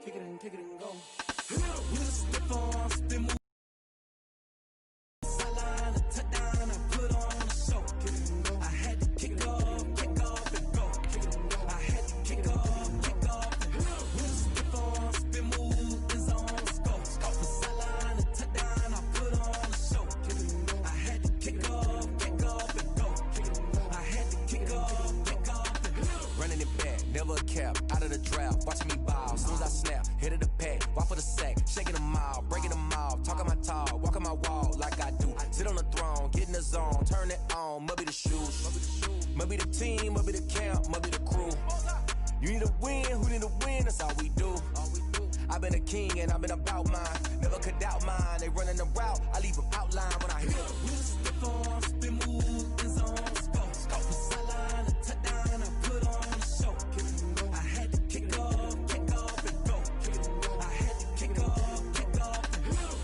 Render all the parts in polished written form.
kick it and go. With a stiff arm, spin move. Sideline, a touchdown, I put on a show. I had to kick off and go. I had to kick off and go. With a stiff arm, spin move is on the scope. For sideline, a touchdown, I put on a show. I had to kick off and go. I had to kick off and go. Running it back, never a cap, out of the draft, watching me ball. As soon as I snap, hit of the pack, walk for the sack, shaking them out, breaking them off, talking my talk, walking my wall like I do. Sit on the throne, get in the zone, turn it on, must be the shoes, must be the team, must be the camp, must be the crew. You need a win, who need a win, that's all we do. I've been a king and I've been about mine, never could doubt mine. They running the route, I leave them outline when I hit it. With a stiff arm, spin move is on the scope. For sideline, a touchdown, I put on a show. I had to kick off and go. I had to kick off and go.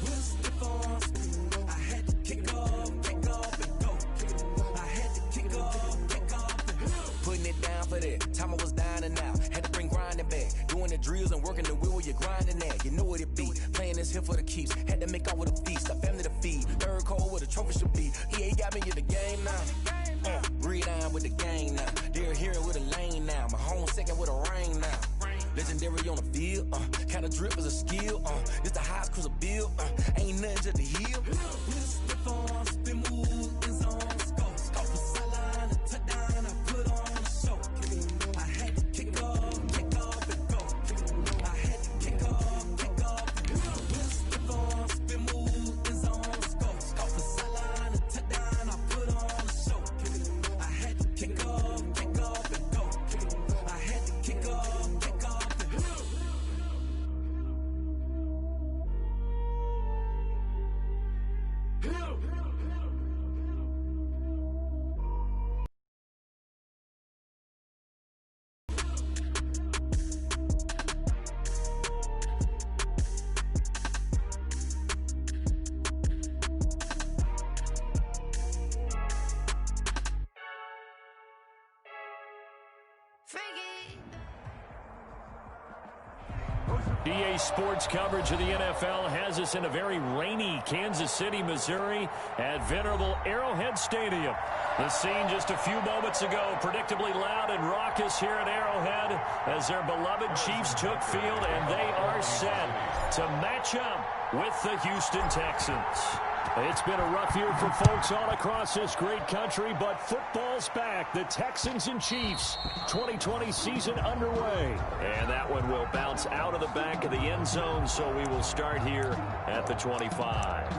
With a stiff arm, I had to kick off and go. I had to kick off and go. Putting it down for that, time I was dying and out. Had to bring grinding back, doing the drills and working the wheel where you're grinding at. You know what it be, playing this here for the keeps. Had to make out with a feast, a family to feed. Third cold where the trophy should be. EA got me in the game now. Read on with the game now. They're here with a lane now. My home second with a rain now. Legendary on the field, kind of drip is a skill. This the highest cruiser bill, ain't nothing just to heal. With a stiff arm, spin move is on the scope. For sideline, a touchdown, I put on a show. I had to kick off and go. I had to kick off and go. With a stiff arm, spin move is on the scope. For sideline, a touchdown, I put on a show. I had to kick off and go. I had to kick off and go. EA Sports coverage of the NFL has us in a very rainy Kansas City, Missouri at venerable Arrowhead Stadium. The scene just a few moments ago, predictably loud and raucous here at Arrowhead as their beloved Chiefs took field, and they are set to match up with the Houston Texans. It's been a rough year for folks all across this great country, but football's back. The Texans and Chiefs, 2020 season underway. And that one will bounce out of the back of the end zone, so we will start here at the 25.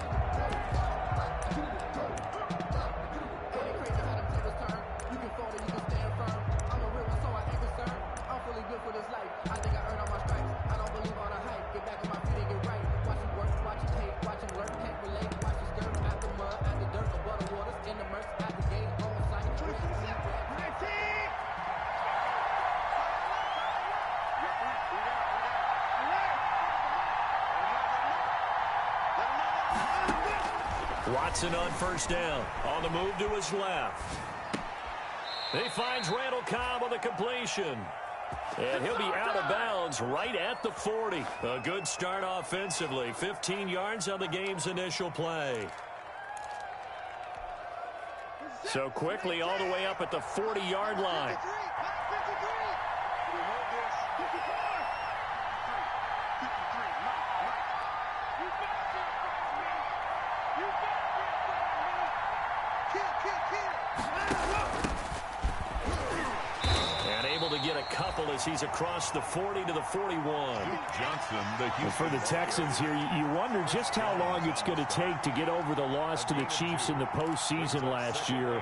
Watson on first down. On the move to his left. He finds Randall Cobb on the completion. And he'll be out of bounds right at the 40. A good start offensively. 15 yards on the game's initial play. So quickly all the way up at the 40-yard line. Couple as he's across the 40 to the 41. Johnson, for the Texans here, you wonder just how long it's going to take to get over the loss to the Chiefs in the postseason last year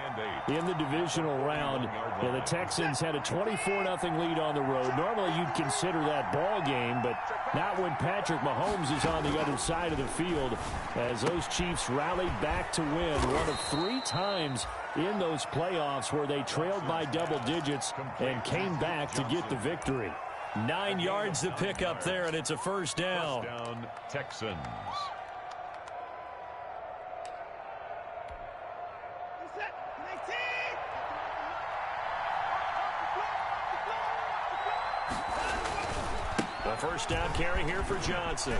in the divisional round. The Texans had a 24-0 lead on the road. Normally you'd consider that ball game, but not when Patrick Mahomes is on the other side of the field as those Chiefs rallied back to win one of 3 times in those playoffs where they trailed by double digits and came back to get the victory. 9 yards to pick up there, and it's a first down. First down, Texans. A first down carry here for Johnson.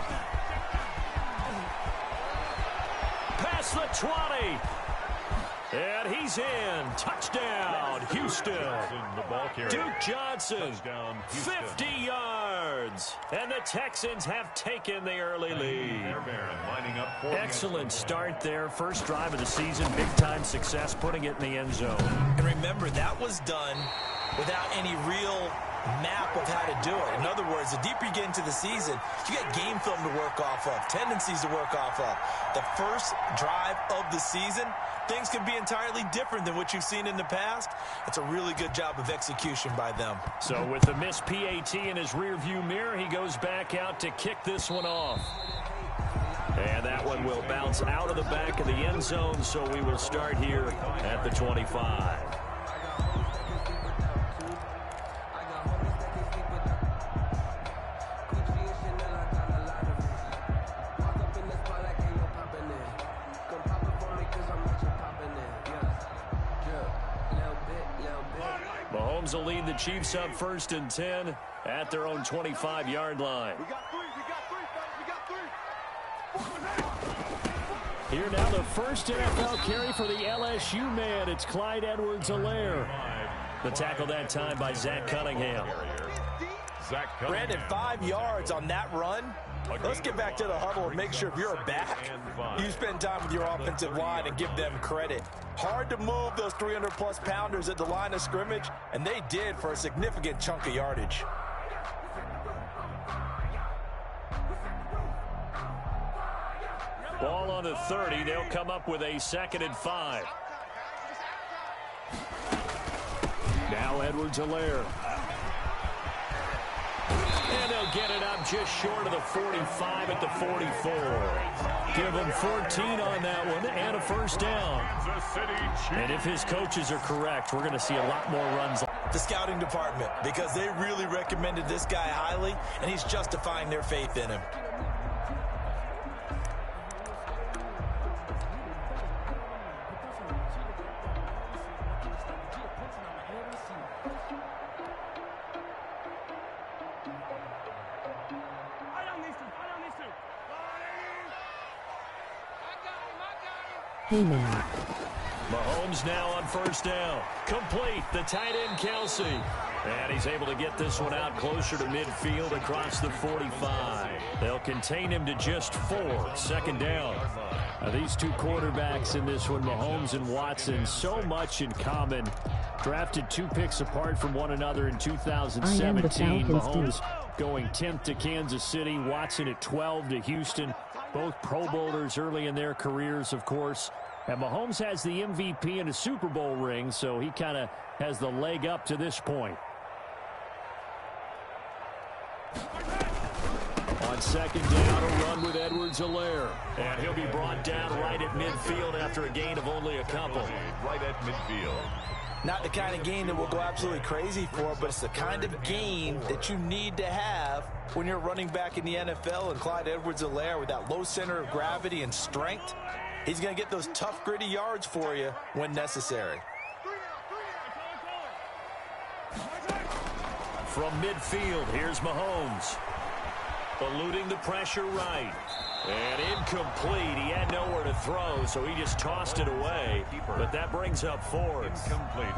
Past the 20. And he's in. Touchdown, Houston. Duke Johnson, 50 yards. And the Texans have taken the early lead. Excellent start there. First drive of the season. Big-time success, putting it in the end zone. And remember, that was done without any real map of how to do it. In other words, the deeper you get into the season, you get game film to work off of, tendencies to work off of. The first drive of the season, things can be entirely different than what you've seen in the past. It's a really good job of execution by them. So with the missed PAT in his rearview mirror, he goes back out to kick this one off. And that one will bounce out of the back of the end zone, so we will start here at the 25. Mahomes will lead the Chiefs up 1st and 10 at their own 25-yard line. Here now the first NFL carry for the LSU man. It's Clyde Edwards-Helaire. The tackle that time by Zach Cunningham. Brandon, 5 yards on that run. Let's get back to the huddle and make sure if you're a back, you spend time with your offensive line and give them credit. Hard to move those 300-plus pounders at the line of scrimmage, and they did for a significant chunk of yardage. Ball on the 30. They'll come up with a 2nd and 5. Now Edwards-Helaire. And they'll get it up just short of the 45 at the 44. Give them 14 on that one and a first down. And if his coaches are correct, we're going to see a lot more runs. The scouting department, because they really recommended this guy highly, and he's justifying their faith in him. Hey man. Mahomes now on first down. Complete. The tight end, Kelsey. And he's able to get this one out closer to midfield across the 45. They'll contain him to just 4. 2nd down. These two quarterbacks in this one, Mahomes and Watson, so much in common. Drafted 2 picks apart from one another in 2017. Mahomes going 10th to Kansas City. Watson at 12 to Houston. Both Pro Bowlers early in their careers, of course. And Mahomes has the MVP and a Super Bowl ring, so he kind of has the leg up to this point. On 2nd down, a run with Edwards-Helaire. And he'll be brought down right at midfield after a gain of only a couple. Right at midfield. Not the kind of gain that we'll go absolutely crazy for, but it's the kind of gain that you need to have when you're running back in the NFL. And Clyde Edwards-Helaire, with that low center of gravity and strength, he's going to get those tough, gritty yards for you when necessary. From midfield, here's Mahomes. Eluding the pressure right. And incomplete. He had nowhere to throw, so he just tossed it away. But that brings up 4th.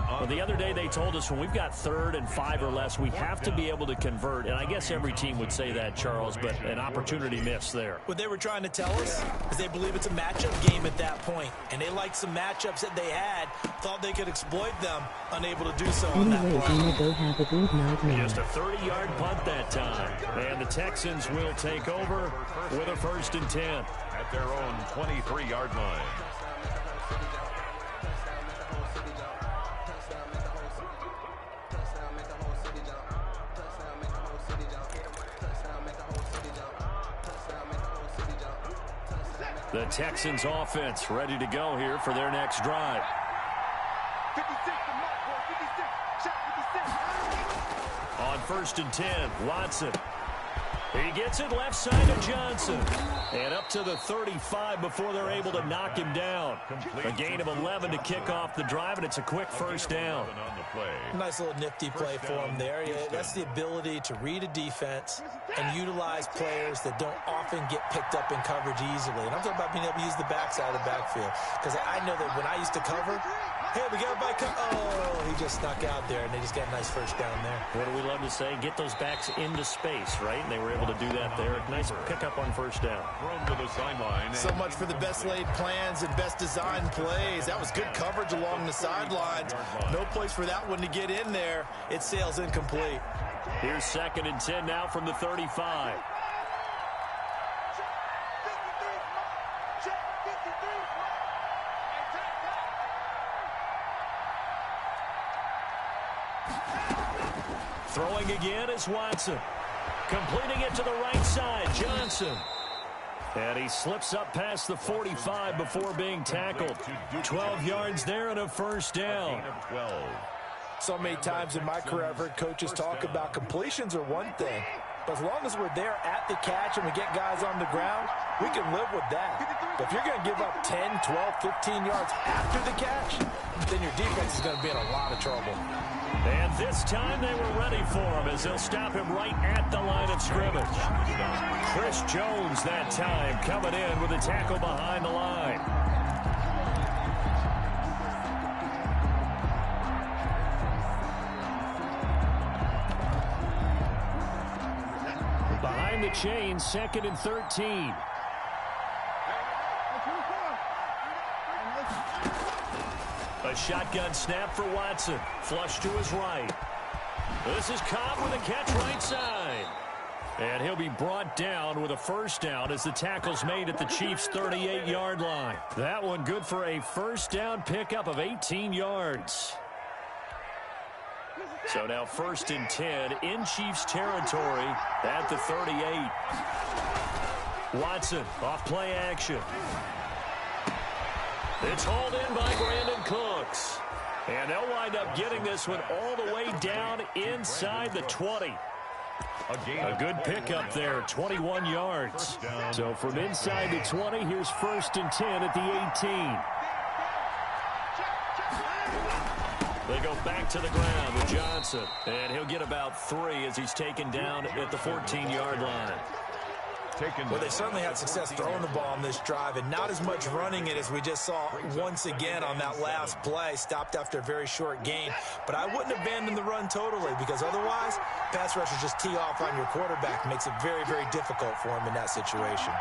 Well, the other day they told us when we've got 3rd and 5 or less, we have to be able to convert. And I guess every team would say that, Charles, but an opportunity missed there. What they were trying to tell us is they believe it's a matchup game at that point. And they liked some matchups that they had, thought they could exploit them, unable to do so on that Anyways, play. I'ma go have a good night, man. Just a 30-yard punt that time. And the Texans will take over with a 1st and 10. At their own 23-yard line. The Texans offense ready to go here for their next drive. On 1st and 10, Watson. He gets it left side to Johnson. And up to the 35 before they're able to knock him down. A gain of 11 to kick off the drive, and it's a quick first down. Nice little nifty play for him there. Yeah, that's the ability to read a defense and utilize players that don't often get picked up in coverage easily. And I'm talking about being able to use the backside of the backfield. Because I know that when I used to cover, hey, we got everybody oh, he just snuck out there, and they just got a nice first down there. What do we love to say? Get those backs into space, right? And they were able to do that there. Nice pickup on first down. Thrown to the sideline. So much for the best laid plans and best designed plays. That was good coverage along the sidelines. No place for that one to get in there. It sails incomplete. Here's 2nd and 10 now from the 35. Throwing again is Watson. Completing it to the right side, Johnson. And he slips up past the 45 before being tackled. 12 yards there and a first down. So many times in my career I've heard coaches talk about completions are one thing. But as long as we're there at the catch and we get guys on the ground, we can live with that. But if you're going to give up 10, 12, 15 yards after the catch, then your defense is going to be in a lot of trouble. And this time they were ready for him as they'll stop him right at the line of scrimmage. Chris Jones that time coming in with a tackle behind the line. Behind the chain, 2nd and 13. A shotgun snap for Watson. Flush to his right. This is Cobb with a catch right side. And he'll be brought down with a first down as the tackle's made at the Chiefs' 38-yard line. That one good for a first down pickup of 18 yards. So now 1st and 10 in Chiefs territory at the 38. Watson off play action. It's hauled in by Brandon Cooks. And they'll wind up getting this one all the way down inside the 20. A good pickup there, 21 yards. So from inside the 20, here's 1st and 10 at the 18. They go back to the ground with Johnson. And he'll get about 3 as he's taken down at the 14-yard line. Well, they certainly had success throwing the ball on this drive, and not as much running it as we just saw once again on that last play. Stopped after a very short gain. But I wouldn't abandon the run totally, because otherwise, pass rushers just tee off on your quarterback. Makes it very, very difficult for him in that situation.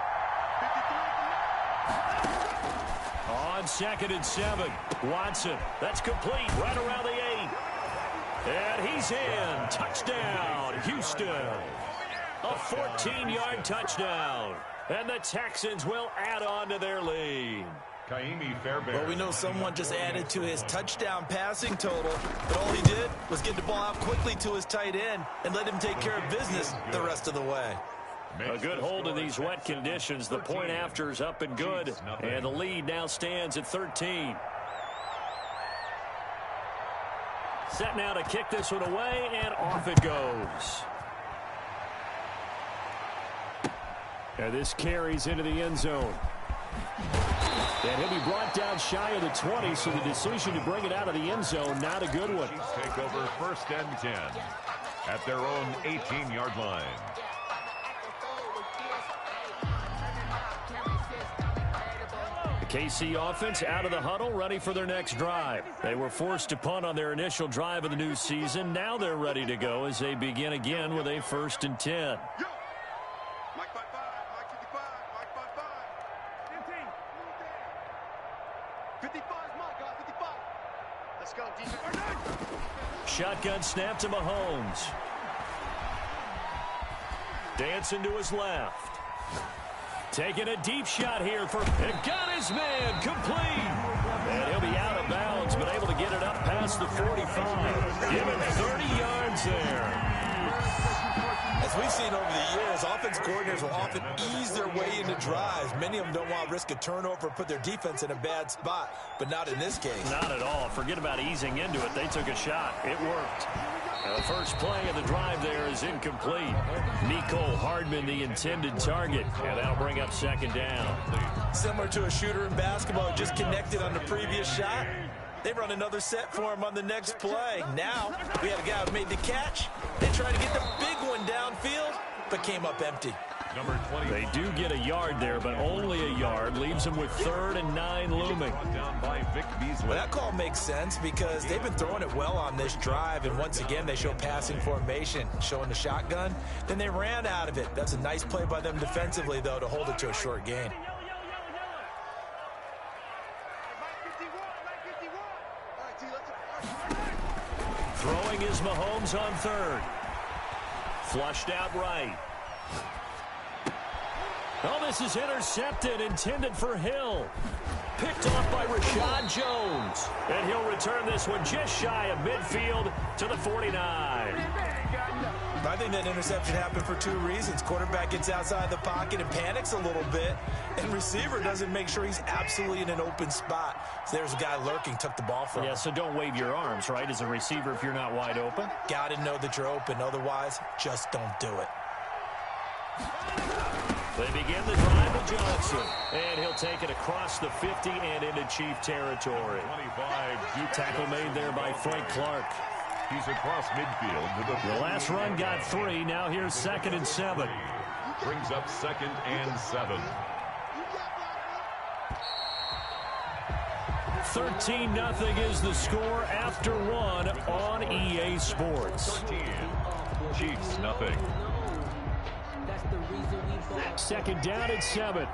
On 2nd and 7, Watson. That's complete right around the 8. And he's in. Touchdown, Houston. A 14-yard touchdown. And the Texans will add on to their lead. Well, we know someone just added to his touchdown passing total, but all he did was get the ball out quickly to his tight end and let him take care of business the rest of the way. A good hold in these wet conditions. The point after is up and good. And the lead now stands at 13. Set now to kick this one away, and off it goes. And this carries into the end zone. And he'll be brought down shy of the 20, so the decision to bring it out of the end zone, not a good one. Take over 1st and 10 at their own 18-yard line. The KC offense out of the huddle, ready for their next drive. They were forced to punt on their initial drive of the new season. Now they're ready to go as they begin again with a 1st and 10. Shotgun snap to Mahomes. Dancing to his left. Taking a deep shot here for, and got his man complete. And he'll be out of bounds, but able to get it up past the 45. Give him 30 yards there. As we've seen over the years, offense coordinators will often ease their way into drives. Many of them don't want to risk a turnover or put their defense in a bad spot, but not in this case. Not at all. Forget about easing into it. They took a shot. It worked. The first play of the drive there is incomplete. Mecole Hardman, the intended target, and that'll bring up second down. Similar to a shooter in basketball who just connected on the previous shot. They run another set for him on the next play. Now, we had a guy who made the catch. They tried to get the big one downfield, but came up empty. Number 20. They do get a yard there, but only a yard. Leaves them with 3rd and 9 looming. Down by Vic Beasley. Well, that call makes sense because they've been throwing it well on this drive, and once again, they show passing formation, showing the shotgun. Then they ran out of it. That's a nice play by them defensively, though, to hold it to a short gain. Throwing is Mahomes on 3rd. Flushed out right. Oh, this is intercepted, intended for Hill. Picked off by Rashad Jones. And he'll return this one just shy of midfield to the 49. I think that interception happened for 2 reasons. Quarterback gets outside the pocket and panics a little bit, and receiver doesn't make sure he's absolutely in an open spot. So there's a guy lurking, took the ball from him. Yeah, so don't wave your arms, right, as a receiver if you're not wide open. Got to know that you're open. Otherwise, just don't do it. They begin the drive with Johnson, and he'll take it across the 50 and into Chief territory. 25. Tackle made there by Frank Clark. He's across midfield to The last run got 3. Now here's 2nd and 7. brings up 2nd and 7. 13-0 is the score after 1 on EA Sports. 13. Chiefs nothing. 2nd down at 7.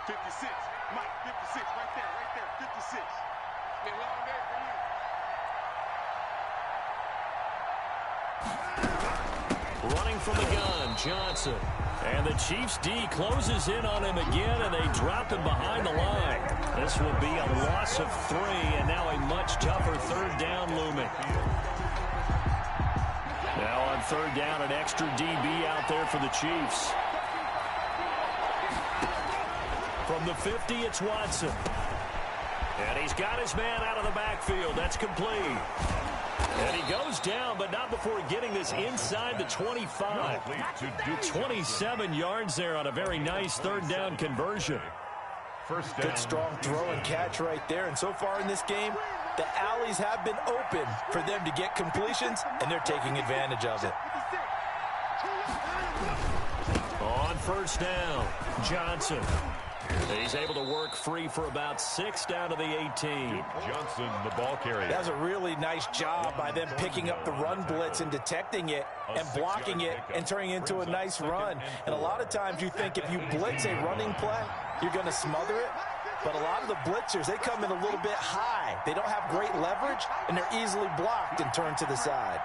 56. Mike, 56. Right there. 56. Been a long day for you. Running from the gun, Johnson. And the Chiefs D closes in on him again, and they drop him behind the line. This will be a loss of 3, and now a much tougher 3rd down looming. Now on 3rd down, an extra DB out there for the Chiefs. From the 50, it's Watson. And he's got his man out of the backfield. That's complete. And he goes down, but not before getting this inside the 25. 27 yards there on a very nice 3rd down conversion. First down. Good strong throw and catch right there. And so far in this game, the alleys have been open for them to get completions, and they're taking advantage of it. On 1st down, Johnson. He's able to work free for about 6 down to the 18. Johnson, the ball carrier. That was a really nice job by them picking up the run blitz and detecting it and blocking it and turning it into a nice run. And a lot of times you think if you blitz a running play, you're going to smother it. But a lot of the blitzers, they come in a little bit high. They don't have great leverage, and they're easily blocked and turned to the side.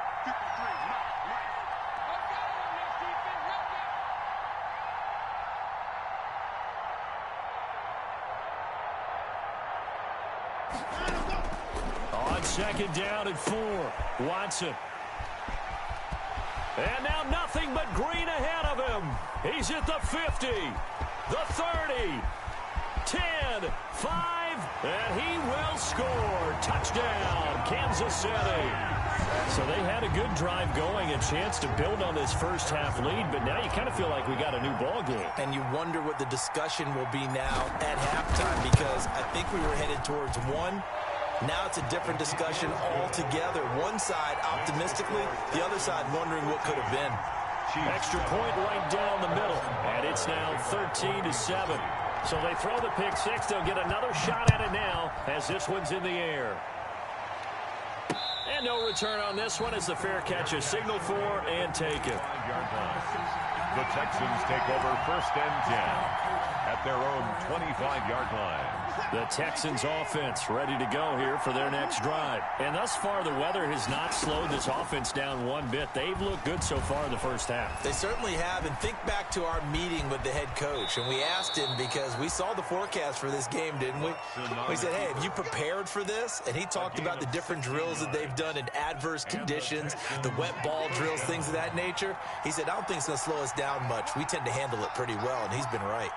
On 2nd down at 4, Watson. And now nothing but green ahead of him. He's at the 50, the 30, 10, 5, and he will score. Touchdown, Kansas City. So they had a good drive going, a chance to build on this first half lead, but now you kind of feel like we got a new ball game. And you wonder what the discussion will be now at halftime, because I think we were headed towards 1. Now it's a different discussion altogether. One side optimistically, the other side wondering what could have been. Extra point right down the middle, and it's now 13-7. So they throw the pick 6. They'll get another shot at it now as this one's in the air. And no return on this one as the fair catch is signaled for and taken. The Texans take over 1st and 10 at their own 25-yard line. The Texans offense ready to go here for their next drive. And thus far, the weather has not slowed this offense down one bit. They've looked good so far in the first half. They certainly have. And think back to our meeting with the head coach. And we asked him, because we saw the forecast for this game, didn't we? We said, hey, have you prepared for this? And he talked about the different drills that they've done in adverse conditions, the wet ball drills, things of that nature. He said, I don't think it's going to slow us down much. We tend to handle it pretty well, and he's been right.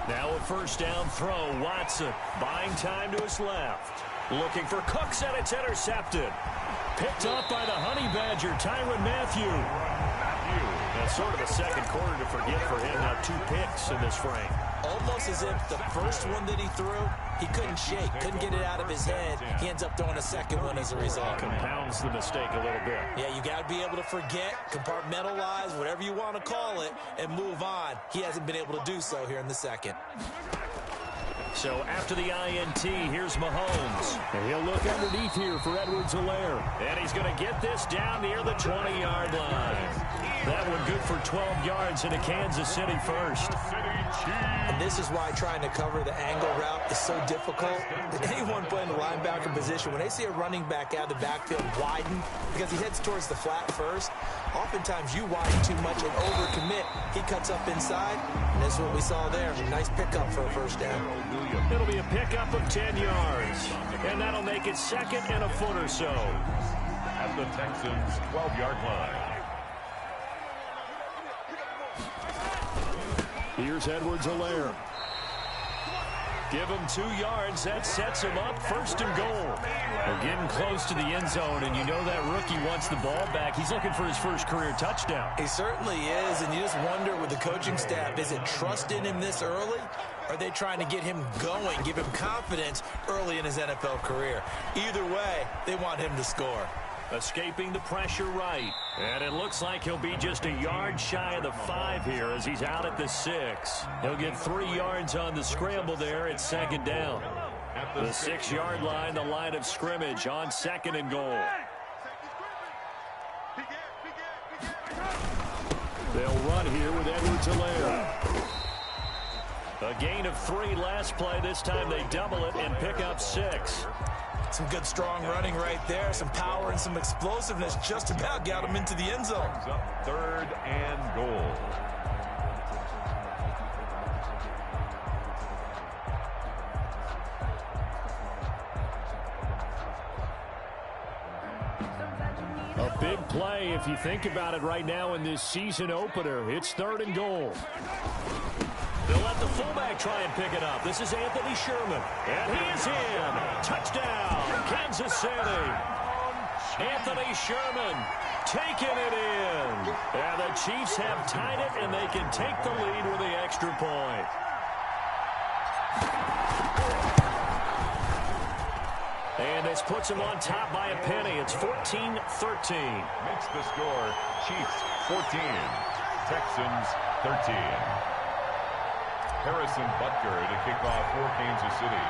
Now a first down throw. Watson buying time to his left. Looking for Cooks, and it's intercepted. Picked up by the Honey Badger, Tyrann Mathieu. That's sort of a second quarter to forget for him. Now 2 picks in this frame. Almost as if the first one that he threw, he couldn't shake, couldn't get it out of his head. He ends up throwing a second one as a result. Compounds the mistake a little bit. Yeah, you got to be able to forget, compartmentalize, whatever you want to call it, and move on. He hasn't been able to do so here in the second. So after the INT, here's Mahomes. And he'll look underneath here for Edwards-Helaire. And he's going to get this down near the 20-yard line. That one good for 12 yards into Kansas City first. And this is why trying to cover the angle route is so difficult. Anyone playing the linebacker position, when they see a running back out of the backfield widen, because he heads towards the flat first, oftentimes you widen too much and overcommit. He cuts up inside, and that's what we saw there. A nice pickup for a first down. It'll be a pickup of 10 yards, and that'll make it second and a foot or so. At the Texans' 12-yard line. Here's Edwards-Helaire. Give him 2 yards. That sets him up first and goal. They're getting close to the end zone, and you know that rookie wants the ball back. He's looking for his first career touchdown. He certainly is, and you just wonder with the coaching staff, is it trust in him this early? Or are they trying to get him going, give him confidence early in his NFL career? Either way, they want him to score. Escaping the pressure right. And it looks like he'll be just a yard shy of the 5 here as he's out at the 6. He'll get 3 yards on the scramble there. It's second down. At the 6-yard line, the line of scrimmage on second and goal. They'll run here with Edwards-Helaire. A gain of 3 last play. This time they double it and pick up 6. Some good strong running right there. Some power and some explosiveness just about got him into the end zone. Third and goal. A big play if you think about it right now in this season opener. It's third and goal. They'll let the fullback try and pick it up. This is Anthony Sherman. And he is in. Touchdown, Kansas City. Anthony Sherman taking it in. And the Chiefs have tied it, and they can take the lead with the extra point. And this puts them on top by a penny. It's 14-13. Makes the score Chiefs 14, Texans 13. Harrison Butker to kick off for Kansas City.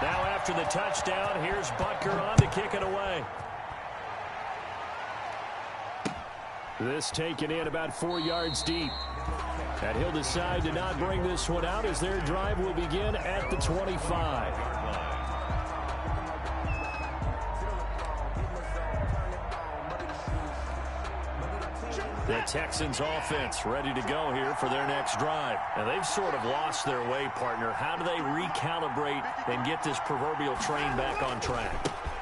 Now after the touchdown, here's Butker on to kick it away. This taken in about 4 yards deep. And he'll decide to not bring this one out as their drive will begin at the 25. The Texans offense ready to go here for their next drive. And they've sort of lost their way, partner. How do they recalibrate and get this proverbial train back on track?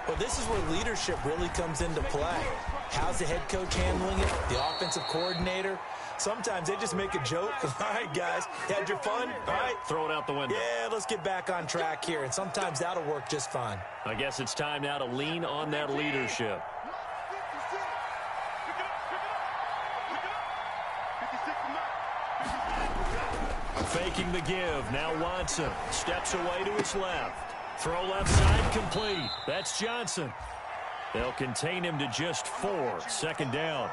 Well, this is where leadership really comes into play. How's the head coach handling it? The offensive coordinator? Sometimes they just make a joke. All right, guys, you had your fun? All right. Throw it out the window. Yeah, let's get back on track here. And sometimes that'll work just fine. I guess it's time now to lean on that leadership. Faking the give. Now Watson steps away to his left. Throw left side complete. That's Johnson. They'll contain him to just 4. Second down.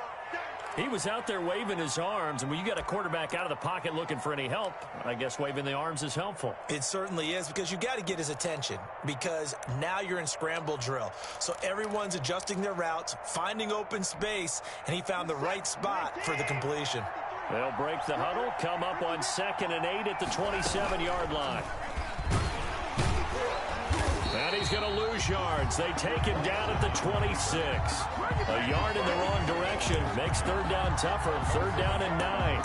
He was out there waving his arms, and when you got a quarterback out of the pocket looking for any help, I guess waving the arms is helpful. It certainly is, because you got to get his attention, because now you're in scramble drill. So everyone's adjusting their routes, finding open space, and he found the right spot for the completion. They'll break the huddle, come up on 2nd and 8 at the 27-yard line. And he's going to lose yards. They take him down at the 26. A yard in the wrong direction makes third down tougher. 3rd down and 9.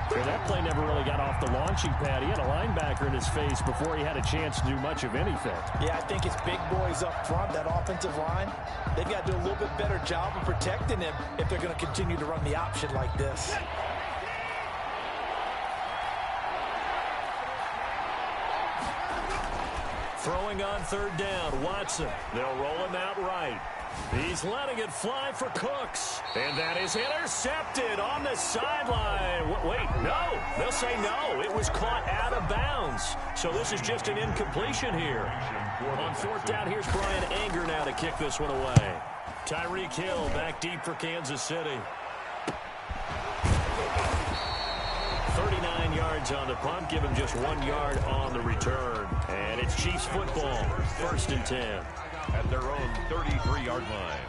Well, that play never really got off the launching pad. He had a linebacker in his face before he had a chance to do much of anything. Yeah, I think it's big boys up front, that offensive line. They've got to do a little bit better job of protecting him if they're going to continue to run the option like this. Throwing on third down, Watson. They'll roll him out right. He's letting it fly for Cooks. And that is intercepted on the sideline. Wait, no. They'll say no. It was caught out of bounds. So this is just an incompletion here. On fourth down, here's Brian Anger now to kick this one away. Tyreek Hill back deep for Kansas City. 39 yards on the punt. Give him just 1 yard on the return. And it's Chiefs football. 1st and 10. At their own 33-yard line.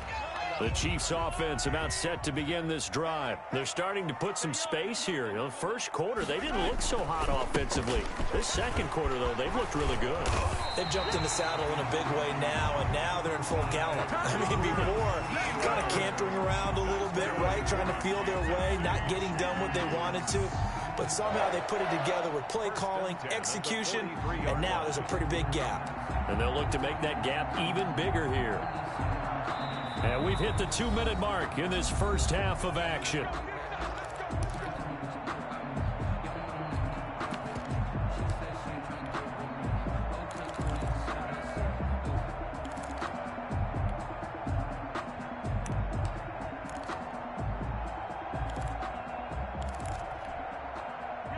The Chiefs offense about set to begin this drive. They're starting to put some space here. The first quarter, they didn't look so hot offensively. This second quarter, though, they've looked really good. They've jumped in the saddle in a big way now, and now they're in full gallop. I mean, before, kind of cantering around a little bit, right, trying to feel their way, not getting done what they wanted to. But somehow they put it together with play calling, execution, and now there's a pretty big gap. And they'll look to make that gap even bigger here. And we've hit the 2-minute mark in this first half of action.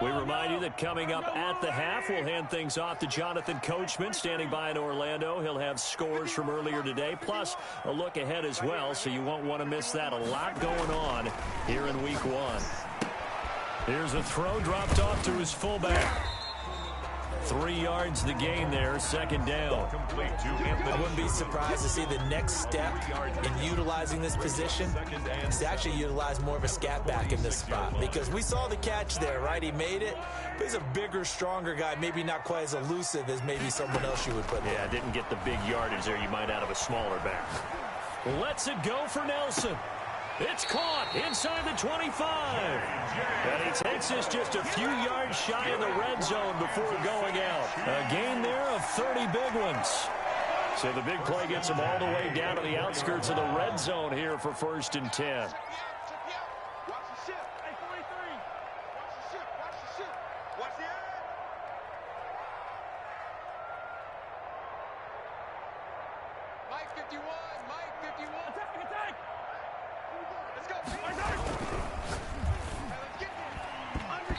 We remind you that coming up at the half, we'll hand things off to Jonathan Coachman, standing by in Orlando. He'll have scores from earlier today, plus a look ahead as well, so you won't want to miss that. A lot going on here in Week 1. Here's a throw dropped off to his fullback. 3 yards the gain there, 2nd down. I wouldn't be surprised to see the next step in utilizing this position is to actually utilize more of a scat back in this spot, because we saw the catch there, right? He made it, but he's a bigger, stronger guy, maybe not quite as elusive as maybe someone else you would put there. Yeah, didn't get the big yardage there you might out of a smaller back. Lets it go for Nelson. It's caught inside the 25. And he takes this just a few yards shy of the red zone before going out. A gain there of 30 big ones. So the big play gets him all the way down to the outskirts of the red zone here for 1st and 10. Mike 51, Mike 51. Attack!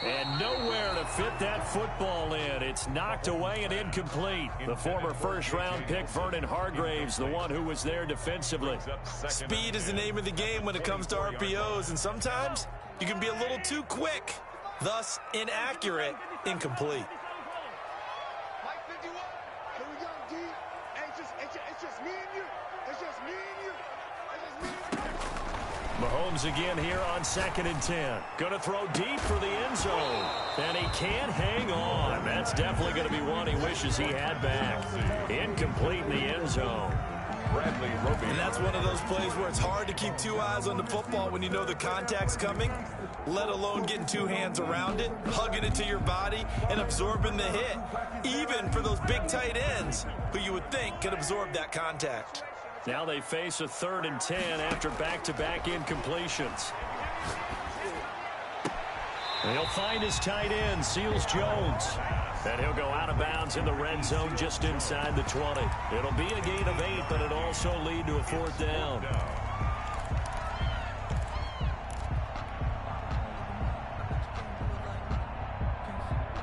And nowhere to fit that football in. It's knocked away and incomplete. The former first-round pick, Vernon Hargraves, the one who was there defensively. Speed is the name of the game when it comes to RPOs, and sometimes you can be a little too quick, thus inaccurate, incomplete. Mike 51. Here we go, D. It's just me and you. It's just me and you. It's just me and you. Mahomes again here on 2nd and 10. Going to throw deep for the end zone. And he can't hang on. That's definitely going to be one he wishes he had back. Incomplete in the end zone. And that's one of those plays where it's hard to keep 2 eyes on the football when you know the contact's coming, let alone getting 2 hands around it, hugging it to your body, and absorbing the hit. Even for those big tight ends who you would think could absorb that contact. Now they face a 3rd and 10 after back-to-back incompletions. And he'll find his tight end, Seals Jones. And he'll go out of bounds in the red zone just inside the 20. It'll be a gain of 8, but it'll also lead to a 4th down.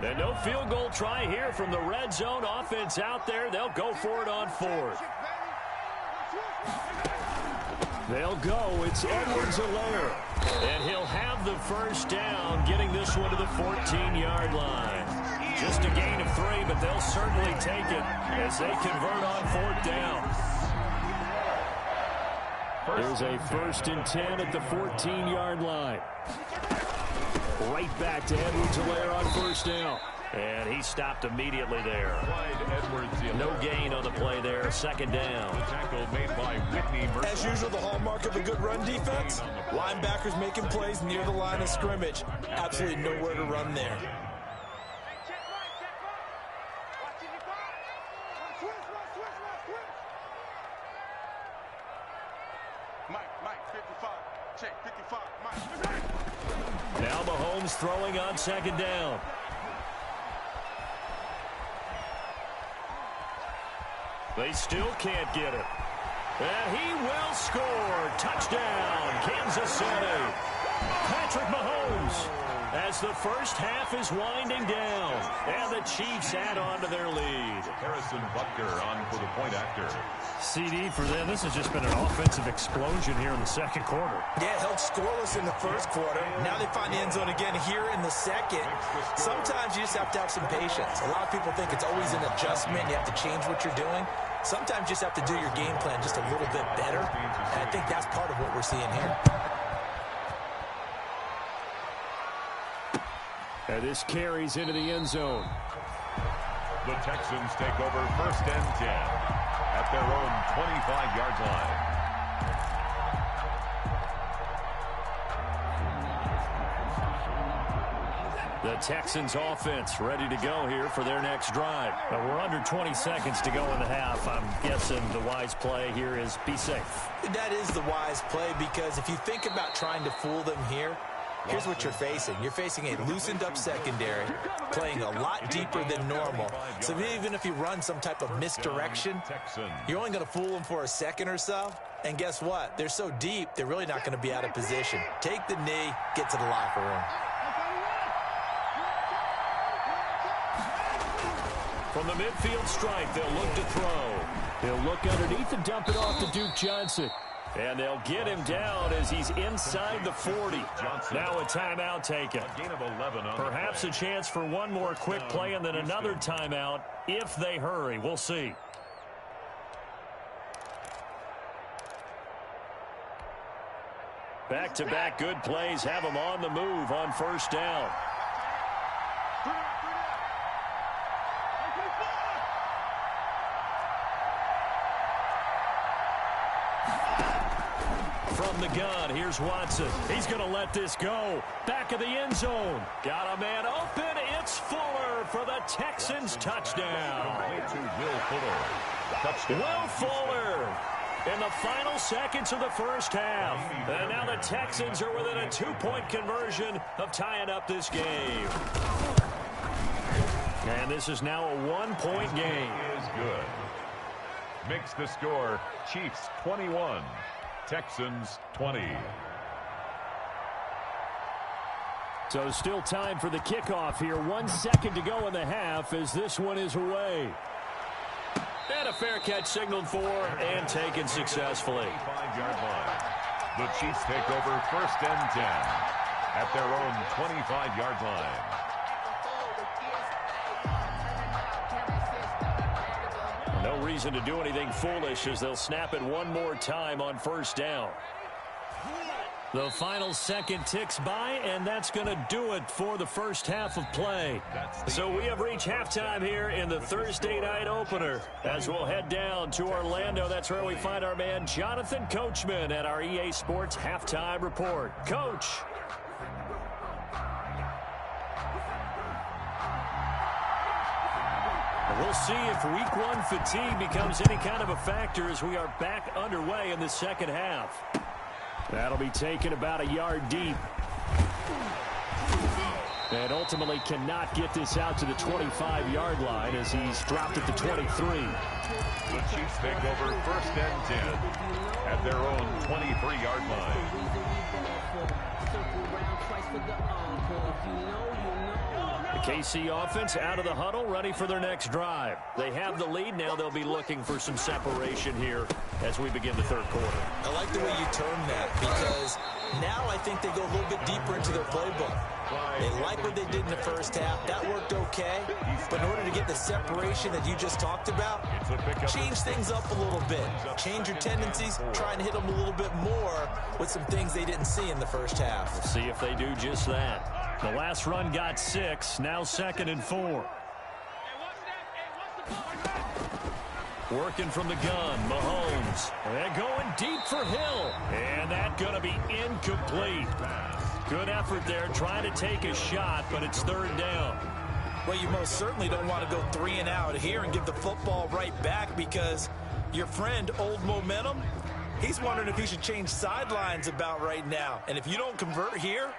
And no field goal try here from the red zone. Offense out there. They'll go for it on 4th. They'll go. It's Edwards-Helaire. And he'll have the first down, getting this one to the 14-yard line. Just a gain of 3, but they'll certainly take it as they convert on 4th down. There's a 1st and 10 at the 14-yard line. Right back to Edwards-Helaire on 1st down. And he stopped immediately there. No gain on the play there. 2nd down. As usual, the hallmark of a good run defense, linebackers making plays near the line of scrimmage. Absolutely nowhere to run there. Mike 55. Check 55. Mike. Now Mahomes throwing on 2nd down. They still can't get it. And he will score. Touchdown, Kansas City. Patrick Mahomes, as the first half is winding down, and the Chiefs add on to their lead. Harrison Butker on for the point after. CD for them. This has just been an offensive explosion here in the second quarter. Yeah, held scoreless in the first quarter. Now they find the end zone again here in the second. Sometimes you just have to have some patience. A lot of people think it's always an adjustment. You have to change what you're doing. Sometimes you just have to do your game plan just a little bit better. And I think that's part of what we're seeing here. And this carries into the end zone. The Texans take over first and 10 at their own 25-yard line. The Texans offense ready to go here for their next drive. Now we're under 20 seconds to go in the half. I'm guessing the wise play here is be safe. That is the wise play, because if you think about trying to fool them here, here's what you're facing. You're facing a loosened-up secondary, playing a lot deeper than normal. So even if you run some type of misdirection, you're only going to fool them for a second or so. And guess what? They're so deep, they're really not going to be out of position. Take the knee, get to the locker room. From the midfield stripe, they'll look to throw. He'll look underneath and dump it off to Duke Johnson. And they'll get him down as he's inside the 40. Now a timeout taken. Perhaps a chance for one more quick play and then another timeout if they hurry. We'll see. Back-to-back good plays have them on the move on first down. From the gun, here's Watson. He's going to let this go. Back of the end zone. Got a man open. It's Fuller for the Texans touchdown. Will Fuller in the final seconds of the first half. And now the Texans are within a 2-point conversion of tying up this game. And this is now a 1-point game. Is good. Makes the score Chiefs 21. Texans 20. So still time for the kickoff here. 1 second to go in the half as this one is away. And a fair catch signaled for and taken successfully. 5-yard line. The Chiefs take over first and 10 at their own 25-yard line. No reason to do anything foolish as they'll snap it one more time on first down. The final second ticks by, and that's going to do it for the first half of play. So we have reached halftime here in the Thursday night opener. As we'll head down to Orlando, that's where we find our man Jonathan Coachman at our EA Sports Halftime Report. Coach. We'll see if week one fatigue becomes any kind of a factor as we are back underway in the second half. That'll be taken about a yard deep. And ultimately cannot get this out to the 25-yard line as he's dropped at the 23. The Chiefs take over first and 10 at their own 23-yard line. The KC offense out of the huddle, ready for their next drive. They have the lead. Now they'll be looking for some separation here as we begin the third quarter. I like the way you term that, because now I think they go a little bit deeper into their playbook. They like what they did in the first half. That worked okay. But in order to get the separation that you just talked about, change things up a little bit. Change your tendencies, try and hit them a little bit more with some things they didn't see in the first half. We'll see if they do just that. The last run got 6, now 2nd and 4. Working from the gun, Mahomes. And going deep for Hill. And that's going to be incomplete. Good effort there, trying to take a shot, but it's third down. Well, you most certainly don't want to go 3 and out here and give the football right back, because your friend, Old Momentum, he's wondering if he should change sidelines about right now. And if you don't convert here,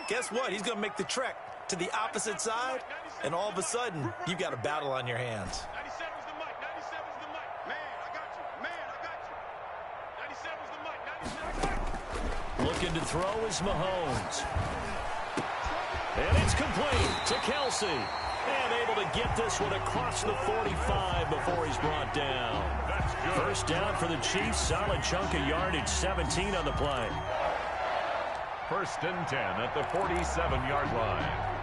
guess what? He's going to make the trek to the opposite side, and all of a sudden, you've got a battle on your hands. 97's the mic. 97's the mic. Man. Looking to throw is Mahomes. And it's complete to Kelsey. And able to get this one across the 45 before he's brought down. First down for the Chiefs. Solid chunk of yardage. 17 on the play. First and 10 at the 47-yard line.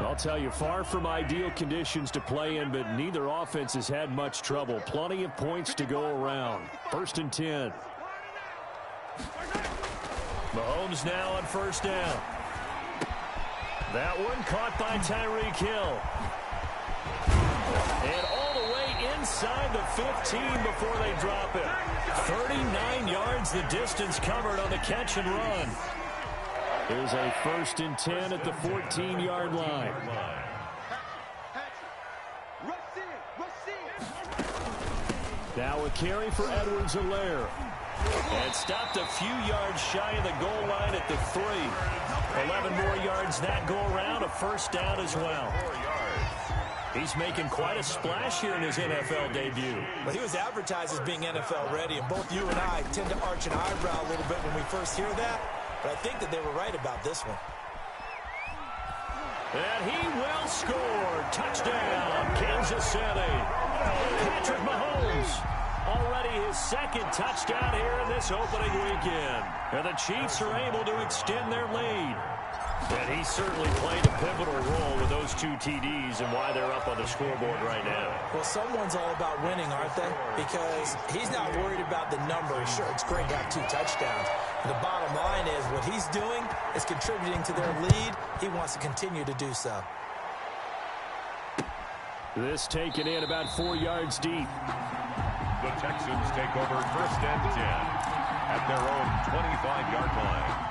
I'll tell you, far from ideal conditions to play in, but neither offense has had much trouble. Plenty of points to go around. First and 10. Mahomes now on first down. That one caught by Tyreek Hill. And all the way inside the 15 before they drop it. 39 yards the distance covered on the catch and run. Here's a first and 10 at the 14-yard line. Now a carry for Edwards-Helaire. And stopped a few yards shy of the goal line at the 3. 11 more yards that go around, a first down as well. He's making quite a splash here in his NFL debut. Well, he was advertised as being NFL ready, and both you and I tend to arch an eyebrow a little bit when we first hear that. But I think that they were right about this one. And he will score. Touchdown, Kansas City. Patrick Mahomes. Already his second touchdown here in this opening weekend. And the Chiefs are able to extend their lead. And he certainly played a pivotal role with those 2 TDs and why they're up on the scoreboard right now. Well, someone's all about winning, aren't they? Because he's not worried about the numbers. Sure, it's great to have 2 touchdowns. The bottom line is what he's doing is contributing to their lead. He wants to continue to do so. This taken in about 4 yards deep. The Texans take over first and 10 at their own 25-yard line.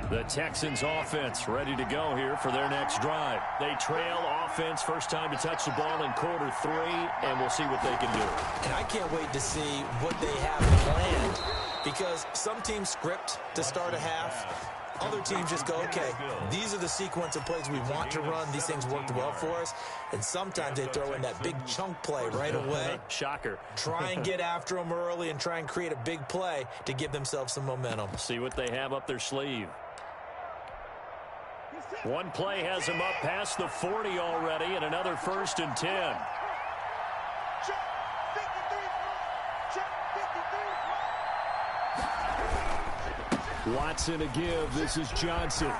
The Texans offense ready to go here for their next drive. They trail offense, first time to touch the ball in quarter 3, and we'll see what they can do. And I can't wait to see what they have planned, because some teams script to start a half. Other teams just go, okay, these are the sequence of plays we want to run. These things worked well for us. And sometimes they throw in that big chunk play right away. Shocker. Try and get after them early and try and create a big play to give themselves some momentum. See what they have up their sleeve. One play has him up past the 40 already, and another first and 10. Watson a give. This is Johnson.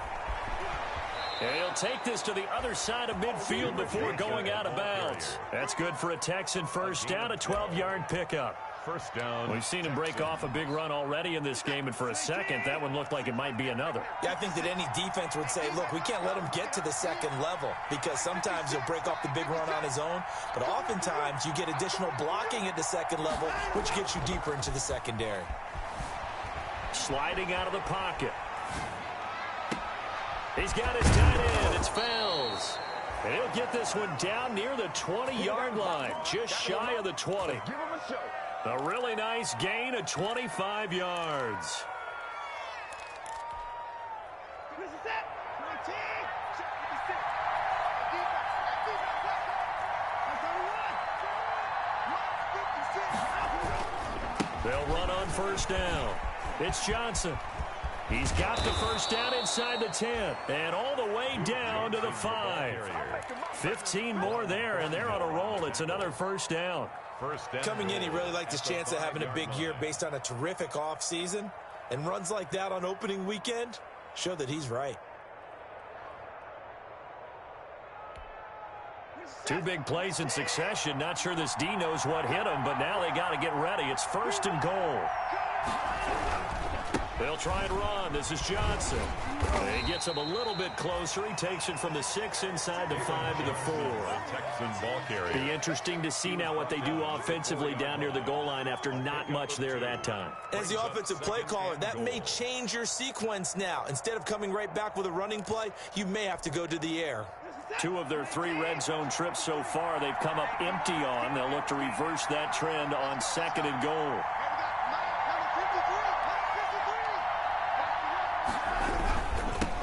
And he'll take this to the other side of midfield before going out of bounds. That's good for a Texan first down, a 12-yard pickup. First down. We've seen him break off a big run already in this game, and for a second, that one looked like it might be another. Yeah, I think that any defense would say, look, we can't let him get to the second level, because sometimes he'll break off the big run on his own, but oftentimes you get additional blocking at the second level, which gets you deeper into the secondary. Sliding out of the pocket. He's got his tight end. It's Fells. And he'll get this one down near the 20-yard line, just shy of the 20. Give him a show. A really nice gain of 25 yards. This is it. 19. Check the set. Defense. They'll run on first down. It's Johnson. He's got the first down inside the 10 and all the way down to the 5. 15 more there, and they're on a roll. It's another first down. First down. Coming in, he really liked his chance of having a big year based on a terrific offseason, and runs like that on opening weekend show that he's right. Two big plays in succession. Not sure this D knows what hit him, but now they got to get ready. It's first and goal. They'll try and run. This is Johnson. He gets him a little bit closer. He takes it from the 6 inside the 5 to the 4. Texans ball carrier. Be interesting to see now what they do offensively down near the goal line after not much there that time. As the offensive play caller, that may change your sequence now. Instead of coming right back with a running play, you may have to go to the air. 2 of their 3 red zone trips so far, they've come up empty on. They'll look to reverse that trend on 2nd and goal.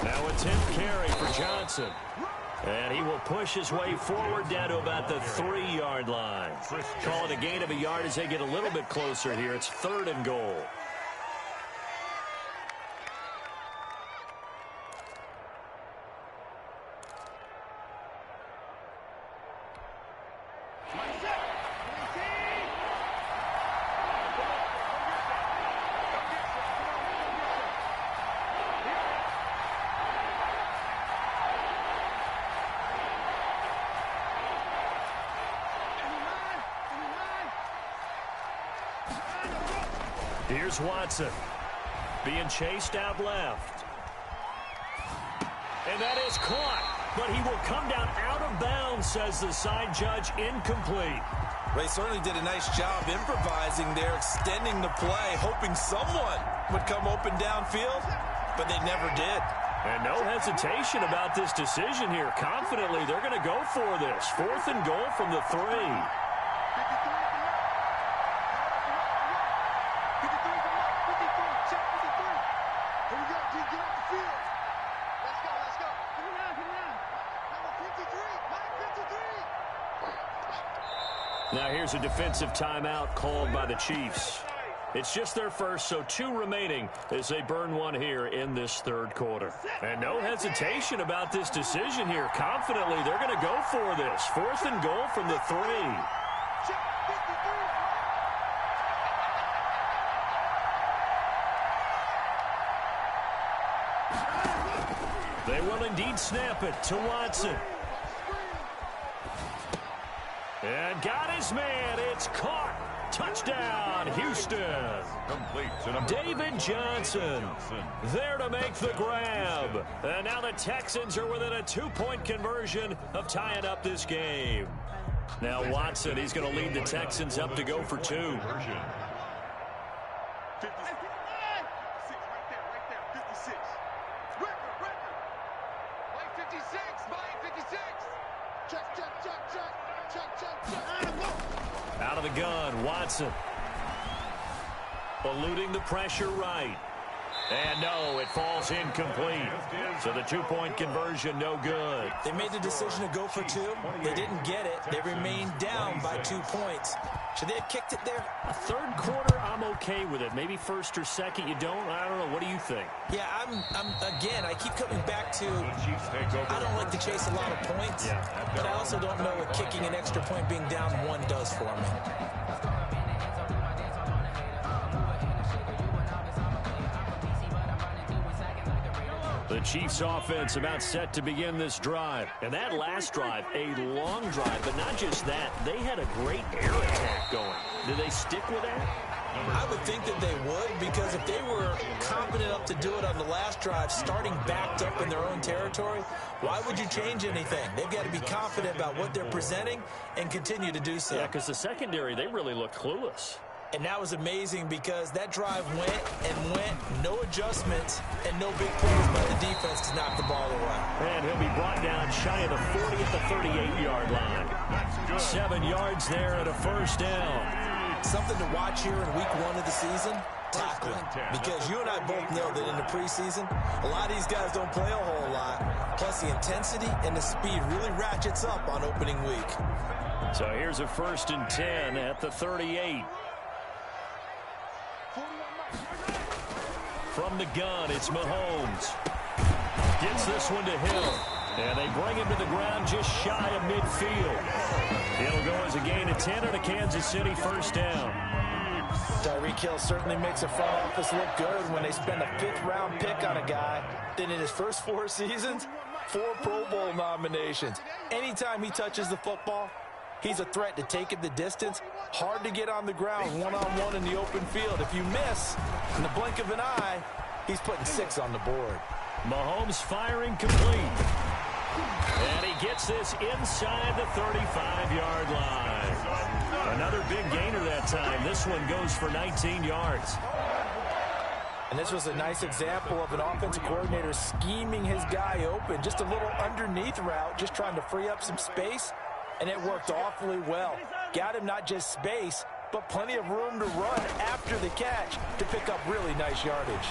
Now a 10th carry for Johnson. And he will push his way forward down to about the 3-yard line. Call it a gain of a yard as they get a little bit closer here. It's 3rd and goal. Here's Watson being chased out left. And that is caught, but he will come down out of bounds, says the side judge. Incomplete. They certainly did a nice job improvising there, extending the play, hoping someone would come open downfield, but they never did. And no hesitation about this decision here. Confidently, they're going to go for this. 4th and goal from the 3. Now here's a defensive timeout called by the Chiefs. It's just their first, so 2 remaining as they burn one here in this 3rd quarter. And no hesitation about this decision here. Confidently, they're going to go for this. 4th and goal from the 3. They will indeed snap it to Watson. And got his man. It's caught. Touchdown, Houston. Complete to David Johnson there to make the grab. And now the Texans are within a 2-point conversion of tying up this game. Now Watson, he's going to lead the Texans up to go for 2. Right there, 56. Record. Mike 56, Mike 56. Check. Out of the gun, Watson. Eluding the pressure right. And no, it falls incomplete. So the 2-point conversion, no good. They made the decision to go for 2. They didn't get it. They remained down by 2 points. Should they have kicked it there? A 3rd quarter, I'm okay with it. Maybe 1st or 2nd, you don't? I don't know. What do you think? Yeah, again, I keep coming back to, I don't like to chase a lot of points, but I also don't know what kicking an extra point being down 1 does for me. The Chiefs offense about set to begin this drive. And that last drive, a long drive, but not just that. They had a great air attack going. Do they stick with that? I would think that they would, because if they were confident enough to do it on the last drive, starting backed up in their own territory, why would you change anything? They've got to be confident about what they're presenting and continue to do so. Yeah, because the secondary, they really looked clueless. And that was amazing because that drive went, no adjustments, and no big plays by the defense to knock the ball away. And he'll be brought down shy of the 40 at the 38-yard line. 7 yards there and a 1st down. Something to watch here in week 1 of the season, tackling. Because you and I both know that in the preseason, a lot of these guys don't play a whole lot. Plus the intensity and the speed really ratchets up on opening week. So here's a 1st and 10 at the 38. From the gun, it's Mahomes. Gets this one to Hill. And they bring him to the ground just shy of midfield. It'll go as a gain of 10 and a Kansas City 1st down. Tyreek Hill certainly makes a front office look good when they spend a 5th-round pick on a guy. Then in his first 4 seasons, 4 Pro Bowl nominations. Anytime he touches the football, he's a threat to take it the distance. Hard to get on the ground one-on-one in the open field. If you miss, in the blink of an eye, he's putting 6 on the board. Mahomes firing complete. And he gets this inside the 35-yard line. Another big gainer that time. This one goes for 19 yards. And this was a nice example of an offensive coordinator scheming his guy open. Just a little underneath route, just trying to free up some space, and it worked awfully well. Got him not just space, but plenty of room to run after the catch to pick up really nice yardage.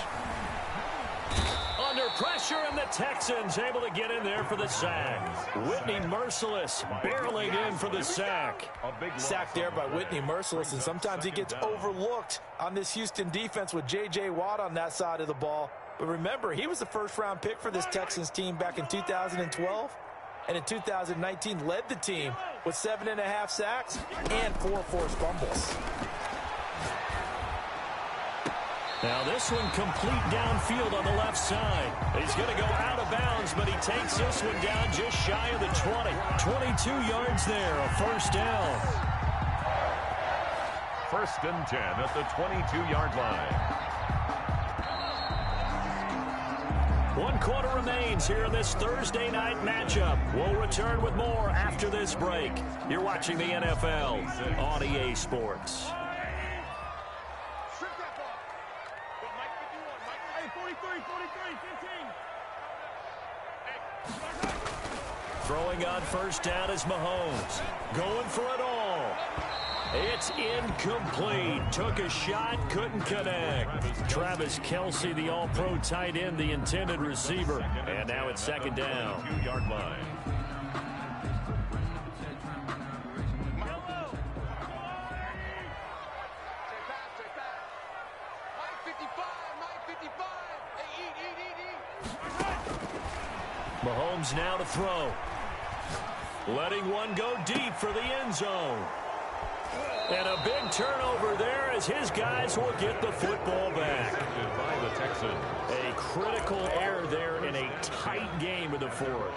Under pressure, and the Texans able to get in there for the sack. Whitney Merciless barreling in for the sack. Sack there by Whitney Merciless, and sometimes he gets overlooked on this Houston defense with J.J. Watt on that side of the ball. But remember, he was the first-round pick for this Texans team back in 2012, and in 2019 led the team with 7.5 sacks and 4 forced fumbles. Now this one complete downfield on the left side. He's going to go out of bounds, but he takes this one down just shy of the 20. 22 yards there, a first down. First and 10 at the 22-yard line. 1 quarter remains here in this Thursday night matchup. We'll return with more after this break. You're watching the NFL on EA Sports. Throwing on first down is Mahomes. Going for it all. It's incomplete. Took a shot, couldn't connect. Travis Kelce, the all-pro tight end, the intended receiver. And now it's second down. 2-yard line. Mahomes now to throw. Letting one go deep for the end zone. And a big turnover there as his guys will get the football back. By the Texans. A critical error there in a tight game in the fourth.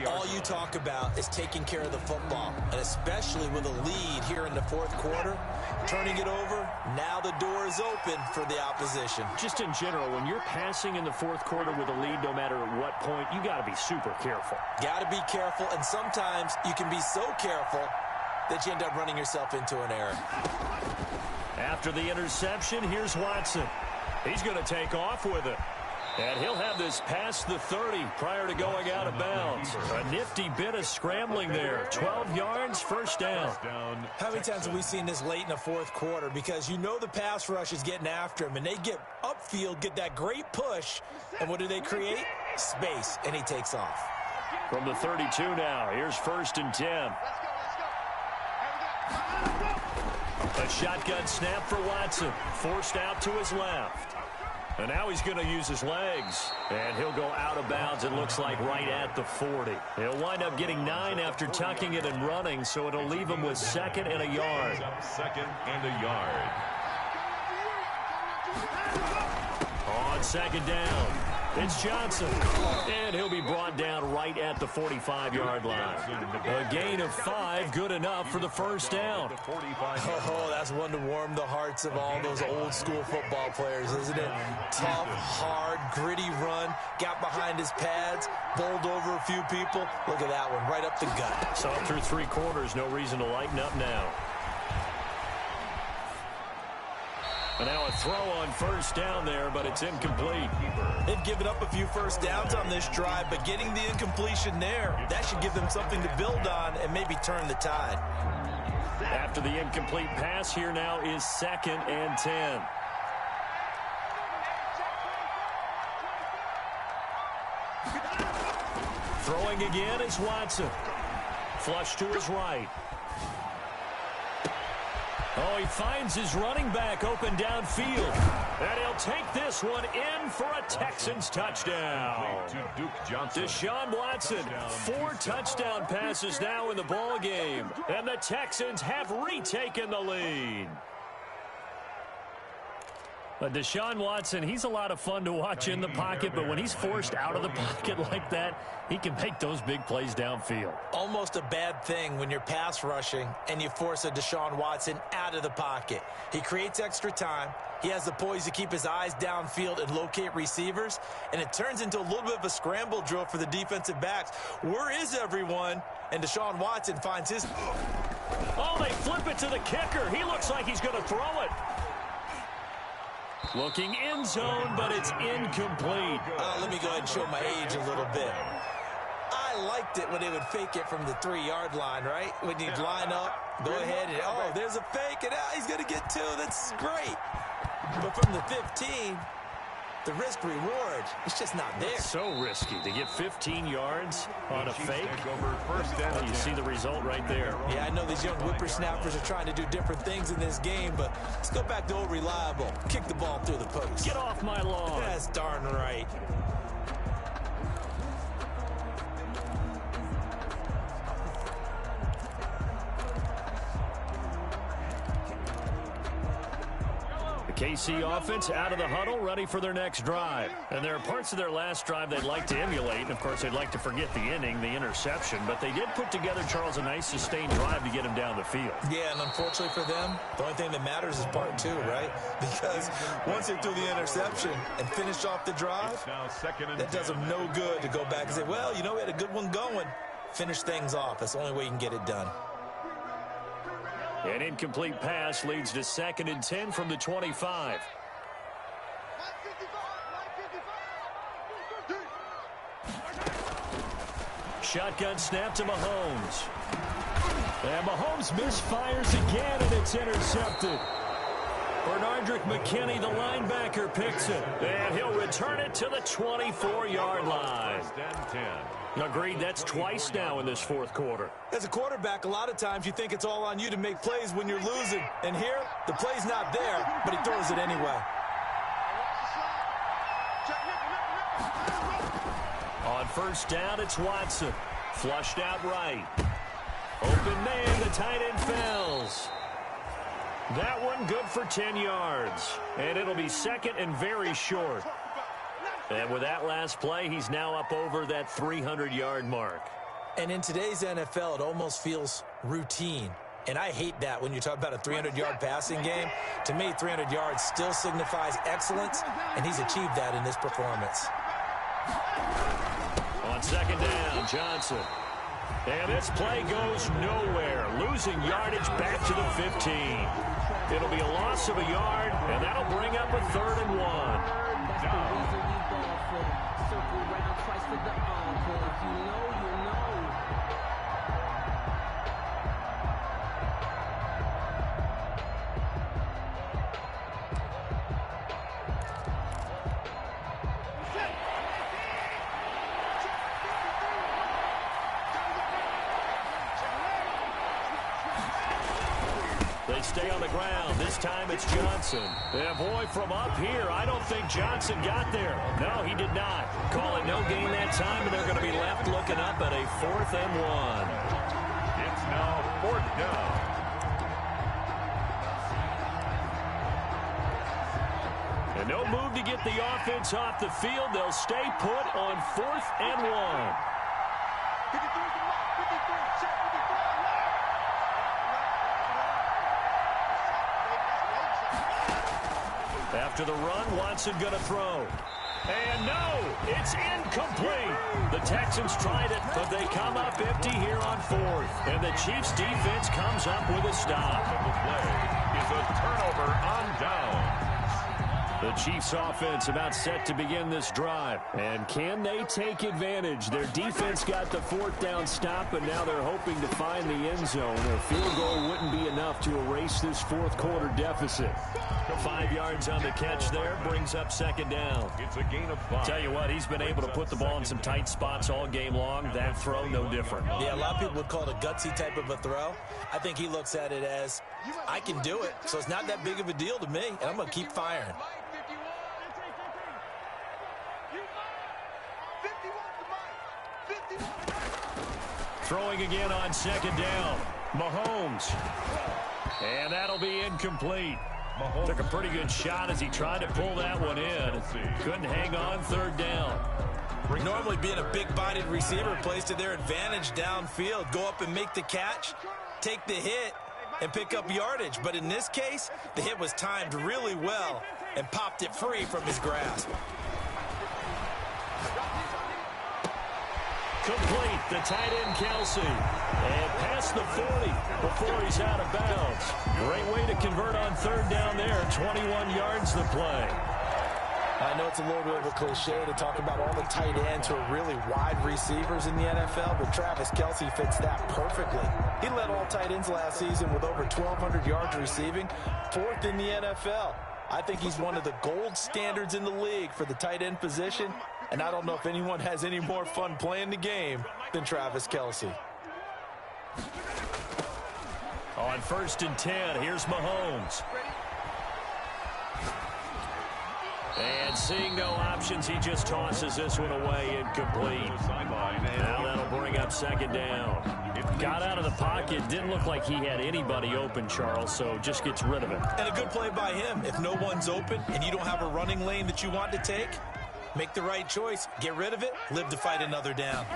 All you talk about is taking care of the football, and especially with a lead here in the fourth quarter. Turning it over, now the door is open for the opposition. Just in general, when you're passing in the fourth quarter with a lead, no matter at what point, you got to be super careful. Got to be careful, and sometimes you can be so careful that you end up running yourself into an error. After the interception, here's Watson. He's going to take off with it. And he'll have this past the 30 prior to going out of bounds. A nifty bit of scrambling there. 12 yards, first down. How many times have we seen this late in the fourth quarter? Because you know the pass rush is getting after him, and they get upfield, get that great push, and what do they create? Space, and he takes off. From the 32 now, here's first and 10. A shotgun snap for Watson. Forced out to his left. And now he's going to use his legs. And he'll go out of bounds, it looks like, right at the 40. He'll wind up getting 9 after tucking it and running, so it'll leave him with second and a yard. Second and a yard. On second down, it's Johnson. And he'll be brought down right at the 45-yard line. A gain of 5, good enough for the first down. Oh, that's one to warm the hearts of all those old-school football players, isn't it? Tough, hard, gritty run, got behind his pads, bowled over a few people. Look at that one, right up the gut. So through 3 quarters, no reason to lighten up now. And now a throw on first down there, but it's incomplete. They've given up a few first downs on this drive, but getting the incompletion there, that should give them something to build on and maybe turn the tide. After the incomplete pass, here now is second and 10. Throwing again is Watson. Flush to his right. Oh, he finds his running back open downfield. And he'll take this one in for a Texans touchdown. Deshaun Watson, 4 touchdown passes now in the ball game. And the Texans have retaken the lead. Deshaun Watson, he's a lot of fun to watch in the pocket, but when he's forced out of the pocket like that, he can make those big plays downfield. Almost a bad thing when you're pass rushing and you force a Deshaun Watson out of the pocket. He creates extra time. He has the poise to keep his eyes downfield and locate receivers, and it turns into a little bit of a scramble drill for the defensive backs. Where is everyone? And Deshaun Watson finds his... Oh, they flip it to the kicker. He looks like he's going to throw it. Looking end zone, but it's incomplete. Let me go ahead and show my age a little bit. I liked it when they would fake it from the 3-yard line, right? When you'd line up, go ahead and, oh, there's a fake, and he's going to get 2. That's great. But from the 15, the risk-reward, it's just not there. It's so risky to get 15 yards on a fake. You see the result right there. Yeah, I know these young whippersnappers are trying to do different things in this game, but let's go back to old reliable. Kick the ball through the post. Get off my lawn. That's darn right. KC offense out of the huddle, ready for their next drive. And there are parts of their last drive they'd like to emulate. And, of course, they'd like to forget the inning, the interception. But they did put together, Charles, a nice sustained drive to get him down the field. Yeah, and unfortunately for them, the only thing that matters is part 2, right? Because once they threw the interception and finished off the drive, that does them no good to go back and say, well, you know, we had a good one going. Finish things off. That's the only way you can get it done. An incomplete pass leads to 2nd and 10 from the 25. Shotgun snap to Mahomes. And Mahomes misfires again, and it's intercepted. Bernardrick McKinney, the linebacker, picks it. And he'll return it to the 24-yard line. Agreed, that's twice now in this 4th quarter. As a quarterback, a lot of times you think it's all on you to make plays when you're losing. And here, the play's not there, but he throws it anyway. On 1st down, it's Watson. Flushed out right. Open man, the tight end Fells. That one good for 10 yards. And it'll be 2nd and very short. And with that last play, he's now up over that 300-yard mark. And in today's NFL, it almost feels routine. And I hate that when you talk about a 300-yard passing game. To me, 300 yards still signifies excellence, and he's achieved that in this performance. On 2nd down, Johnson. And this play goes nowhere. Losing yardage back to the 15. It'll be a loss of a yard, and that'll bring up a 3rd and 1. They stay on the ground. This time it's Johnson. And boy, from up here, I don't think Johnson got there. No, he did not. Call it no gain that time, and they're going to be left looking up at a 4th and 1. It's now 4th down. And no move to get the offense off the field. They'll stay put on 4th and 1. After the run, Watson going to throw. And no, it's incomplete. The Texans tried it, but they come up empty here on 4th. And the Chiefs defense comes up with a stop. The play is a turnover on down. The Chiefs offense about set to begin this drive. And can they take advantage? Their defense got the 4th down stop, and now they're hoping to find the end zone. A field goal wouldn't be enough to erase this 4th quarter deficit. 5 yards on the catch there, brings up 2nd down. It's a gain of 5. Tell you what, he's been able to put the ball in some tight spots all game long. That throw, no different. Yeah, a lot of people would call it a gutsy type of a throw. I think he looks at it as, I can do it, so it's not that big of a deal to me, and I'm going to keep firing. Throwing again on 2nd down. Mahomes. And that'll be incomplete. Mahomes took a pretty good shot as he tried to pull that one in. Couldn't hang on 3rd down. Normally being a big-bodied receiver plays to their advantage downfield. Go up and make the catch, take the hit, and pick up yardage. But in this case, the hit was timed really well and popped it free from his grasp. Complete, the tight end Kelsey. And past the 40 before he's out of bounds. Great way to convert on third down there. 21 yards the play. I know it's a little bit of a cliche to talk about all the tight ends who are really wide receivers in the NFL, but Travis Kelsey fits that perfectly. He led all tight ends last season with over 1,200 yards receiving, 4th in the NFL. I think he's one of the gold standards in the league for the tight end position, and I don't know if anyone has any more fun playing the game than Travis Kelsey. On 1st and 10, here's Mahomes. And seeing no options, he just tosses this one away, incomplete. Now that'll bring up 2nd down. Got out of the pocket, didn't look like he had anybody open, Charles, so just gets rid of it. And a good play by him. If no one's open and you don't have a running lane that you want to take, make the right choice. Get rid of it, live to fight another down.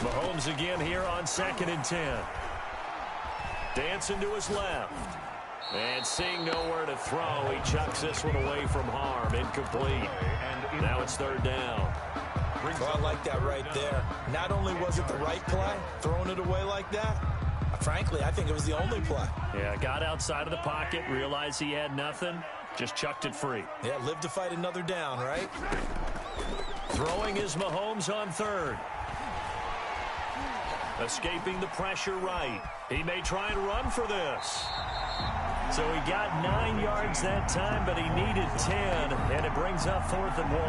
Mahomes again here on 2nd and 10. Dancing to his left. And seeing nowhere to throw, he chucks this one away from harm. Incomplete. And now it's 3rd down. Well, I like that right there. Not only was it the right play, throwing it away like that, frankly, I think it was the only play. Yeah, got outside of the pocket, realized he had nothing, just chucked it free. Yeah, live to fight another down, right? Throwing is Mahomes on 3rd. Escaping the pressure right. He may try and run for this. So he got 9 yards that time, but he needed 10, and it brings up 4th and 1.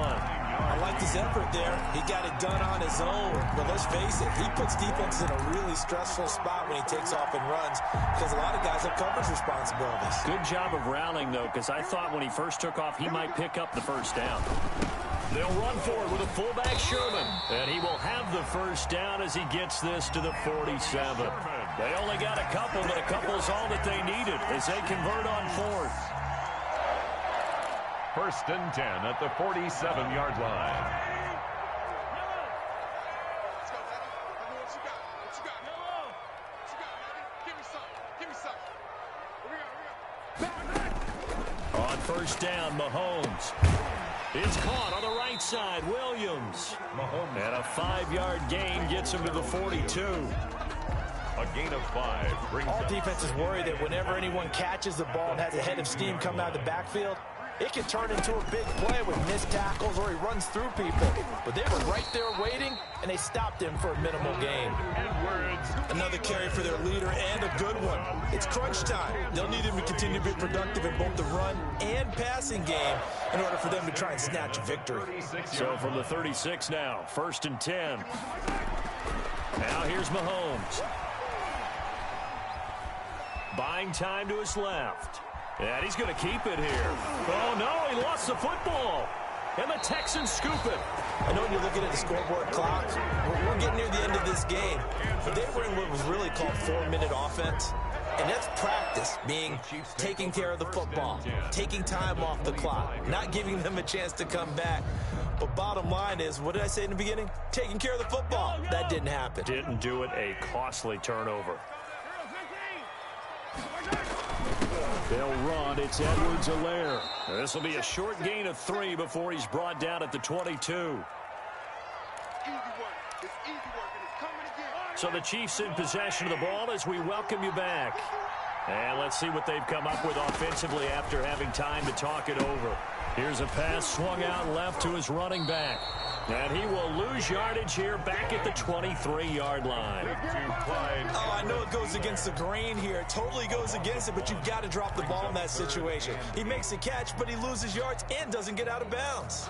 I liked his effort there. He got it done on his own. But let's face it, he puts defense in a really stressful spot when he takes off and runs because a lot of guys have coverage responsibilities. Good job of rallying, though, because I thought when he first took off, he might pick up the 1st down. They'll run forward with a fullback Sherman, and he will have the 1st down as he gets this to the 47. They only got a couple, but a couple's all that they needed as they convert on 4th. 1st and 10 at the 47-yard line. Let's go, Daddy. Tell me what you got. What you got? What you got, Daddy? Give me some. Give me some. What we got? On 1st down, Mahomes. It's caught on the right side. Williams. And a 5-yard gain gets him to the 42. A gain of 5 brings All defenses worry that whenever anyone catches the ball and has a head of steam coming out of the backfield, it can turn into a big play with missed tackles or he runs through people. But they were right there waiting, and they stopped him for a minimal gain. Another carry for their leader and a good one. It's crunch time. They'll need him to continue to be productive in both the run and passing game in order for them to try and snatch a victory. So from the 36 now, 1st and 10. Now here's Mahomes. Buying time to his left. And he's going to keep it here. Oh, no, he lost the football. And the Texans scoop it. I know when you're looking at the scoreboard clock, we're getting near the end of this game. But they were in what was really called 4-minute offense. And that's practice, being taking care of the football, taking time off the clock, not giving them a chance to come back. But bottom line is, what did I say in the beginning? Taking care of the football. That didn't happen. Didn't do it, a costly turnover. They'll run. It's Edwards-Helaire. This will be a short gain of 3 before he's brought down at the 22. Easy work. It's easy work, and it's coming again. So the Chiefs in possession of the ball as we welcome you back. And let's see what they've come up with offensively after having time to talk it over. Here's a pass swung out left to his running back. And he will lose yardage here back at the 23-yard line. Oh, I know it goes against the grain here. It totally goes against it, but you've got to drop the ball in that situation. He makes the catch, but he loses yards and doesn't get out of bounds.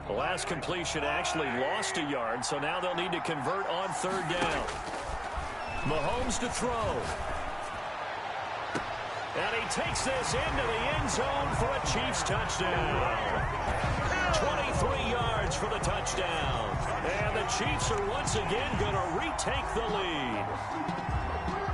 The last completion actually lost a yard, so now they'll need to convert on 3rd down. Mahomes to throw. And he takes this into the end zone for a Chiefs touchdown. 23 yards for the touchdown. And the Chiefs are once again going to retake the lead.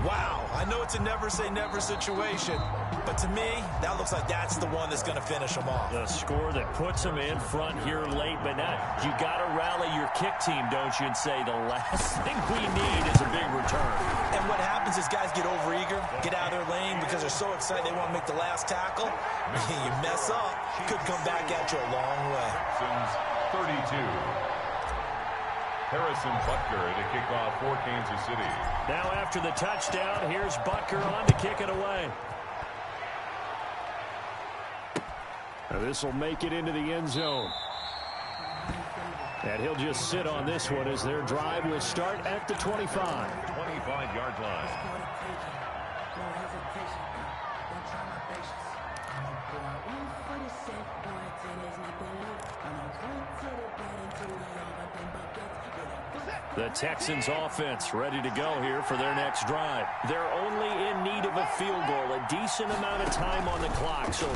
Wow, I know it's a never-say-never situation, but to me, that looks like that's the one that's going to finish them off. The score that puts them in front here late, but now you got to rally your kick team, don't you, and say the last thing we need is a big return. And what happens is guys get overeager, get out of their lane because they're so excited they want to make the last tackle. You mess up, could come back at you a long way. 32. Harrison Butker to kick off for Kansas City. Now after the touchdown, here's Butker on to kick it away. This will make it into the end zone. And he'll just sit on this one as their drive will start at the 25. 25-yard line. The Texans offense ready to go here for their next drive. They're only in need of a field goal, a decent amount of time on the clock. So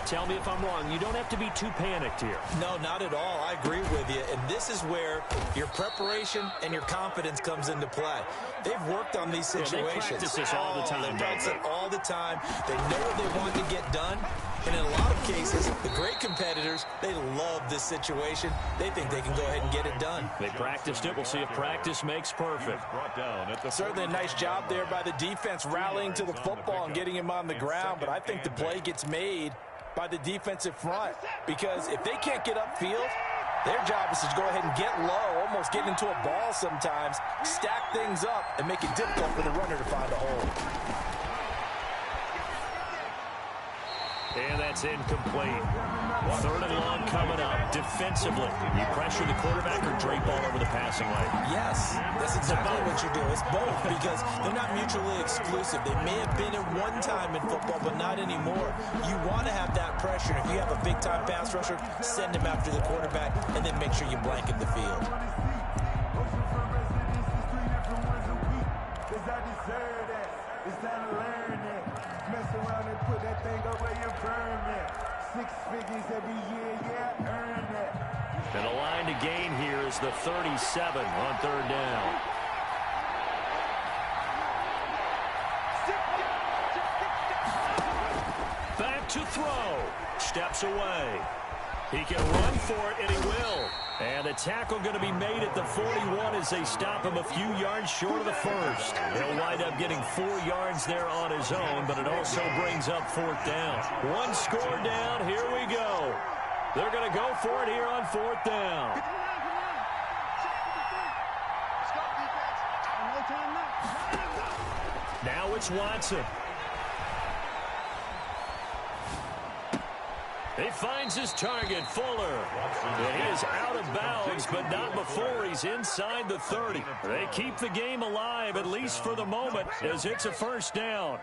tell me if I'm wrong. You don't have to be too panicked here. No, not at all. I agree with you. And this is where your preparation and your confidence comes into play. They've worked on these situations. Yeah, they practice this all the time. They practice it all the time. They know what they want to get done. And in a lot of cases, the great competitors, they love this situation. They think they can go ahead and get it done. They practiced it. We'll see if practice makes perfect. Certainly a nice job there by the defense rallying to the football and getting him on the ground. But I think the play gets made by the defensive front, because if they can't get upfield, their job is to go ahead and get low, almost get into a ball sometimes, stack things up, and make it difficult for the runner to find a hole. And that's incomplete. Third and long coming up. Defensively, you pressure the quarterback or drape all over the passing lane? Yes, that's exactly what you do. It's both, because they're not mutually exclusive. They may have been at one time in football, but not anymore. You want to have that pressure. If you have a big-time pass rusher, send him after the quarterback, and then make sure you blanket the field. It's time to learn that. Mess around and put that thing up where you burn that. 6 figures every year, yeah, earn that. And the line to gain here is the 37 on third down. Back to throw. Steps away. He can run for it, and he will. And the tackle going to be made at the 41 as they stop him a few yards short of the first. He'll wind up getting 4 yards there on his own, but it also brings up fourth down. One score down. Here we go. They're going to go for it here on fourth down. Now it's Watson. He finds his target, Fuller. And he is out of bounds, but not before he's inside the 30. They keep the game alive, at least for the moment, as it's a first down.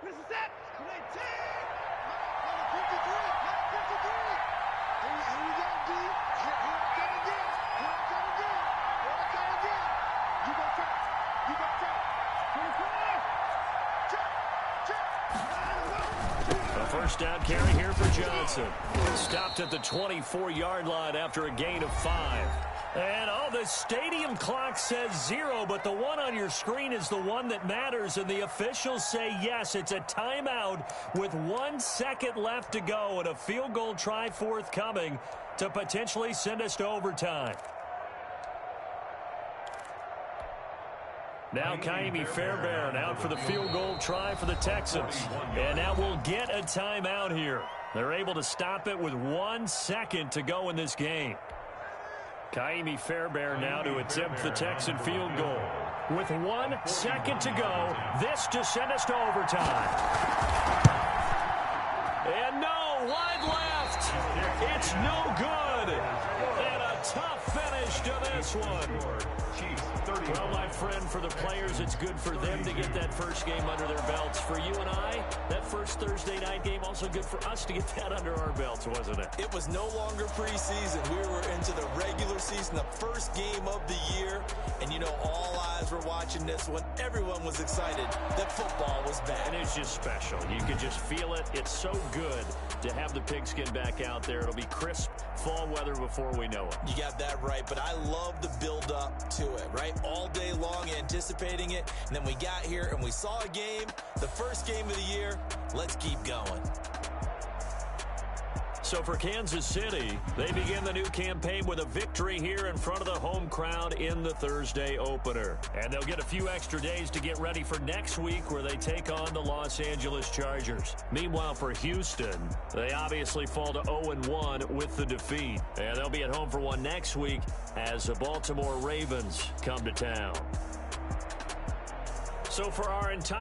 This is it. Great team. Number 53. Number 53. Here we go, D. Here I come again. Here I come again. Here I come again. You go first. You go first. 24. Check. Check. A first down carry here for Johnson. Stopped at the 24-yard line after a gain of 5. And, the stadium clock says 0, but the one on your screen is the one that matters, and the officials say yes, it's a timeout with 1 second left to go and a field goal try forthcoming to potentially send us to overtime. Now Kaimi Fairbairn out for the field goal try for the Texans. And now we'll get a timeout here. They're able to stop it with 1 second to go in this game. Kaimi Fairbairn now to attempt the Texan field goal. With 1 second to go, this to send us to overtime. And no, wide left. It's no good. And a tough finish to this one. Well, my friend, for the players, it's good for them to get that first game under their belts. For you and I, that first Thursday night game, also good for us to get that under our belts, wasn't it? It was no longer preseason. We were into the regular season, the first game of the year. And, all eyes were watching this one. Everyone was excited that football was back. And it's just special. You could just feel it. It's so good to have the pigskin back out there. It'll be crisp fall weather before we know it. You got that right, but I love the build-up to it, right? All all day long anticipating it, and then we got here and we saw a game, the first game of the year. Let's keep going. So for Kansas City, they begin the new campaign with a victory here in front of the home crowd in the Thursday opener. And they'll get a few extra days to get ready for next week where they take on the Los Angeles Chargers. Meanwhile, for Houston, they obviously fall to 0-1 with the defeat. And they'll be at home for one next week as the Baltimore Ravens come to town. So for our entire